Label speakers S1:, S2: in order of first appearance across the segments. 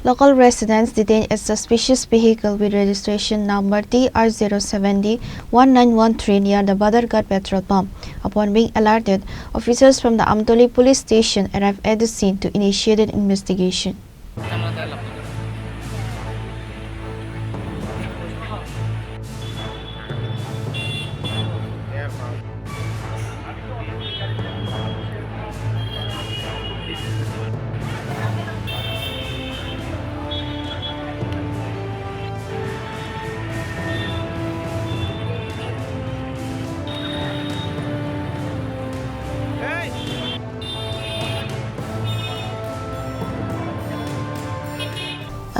S1: Local residents detained a suspicious vehicle with registration number TR0701913 near the Badharghat Petrol Pump. Upon being alerted, officers from the Amtali Police Station arrived at the scene to initiate an investigation.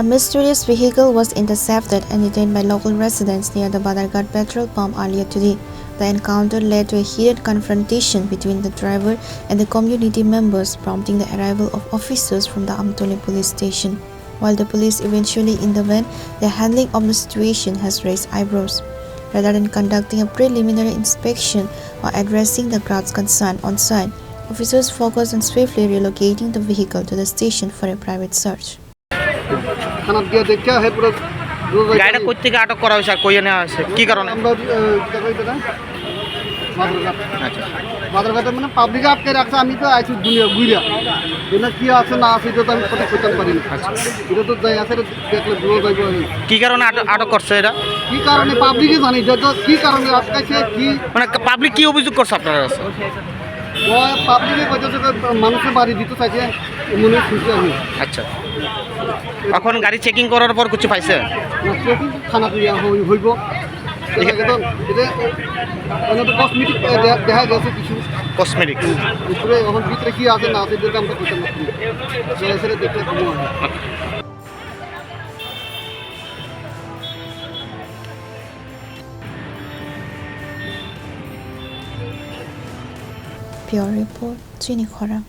S1: A mysterious vehicle was intercepted and detained by local residents near the Badharghat Petrol Pump earlier today. The encounter led to a heated confrontation between the driver and the community members, prompting the arrival of officers from the Amtali Police Station. While the police eventually intervened, their handling of the situation has raised eyebrows. Rather than conducting a preliminary inspection or addressing the crowd's concern on site, officers focused on swiftly relocating the vehicle to the station for a private search.
S2: গাড়িটা কই থেকে আটক করা হয়েছে আর কইয়ে নেওয়া হয়েছে কি কারণে?
S3: আমরা বাজারঘাটে মানে পাবলিকে আটকে রাখছে। আমি তো আইছি দুনিয়া ঘুরিয়া দুনিয়া কি আছে না আছে এটা তো আমি কথা কইতে পারি না। এটা তো যাই আছে দেখলে বুঝো যাইব।
S2: কি কারণে আটক করছে এটা?
S3: কি কারণে পাবলিকে জানি যে কি কারণে আটকাইছে কি
S2: মানে পাবলিক কি অভিযোগ করছে আপনার কাছে?
S3: ওই পাবলিকে কইছে যে মানুষের বাড়ি দিতে চাইছে মনে খুশি আমি।
S2: আচ্ছা, এখন গাড়ি চেকিং করার পর কিছু পাইছে?
S3: চেকিং থানা দিয়া হইব। এটা কসমেটিক দেখা গেছে কিছু
S2: কসমেটিক্স
S3: উপরে এখন ভিতরে কি আছে না আছে যেটা আমরা কইতে পারি সেটা দেখতে ভালো হয়।
S1: Pure report, Chini Khorang.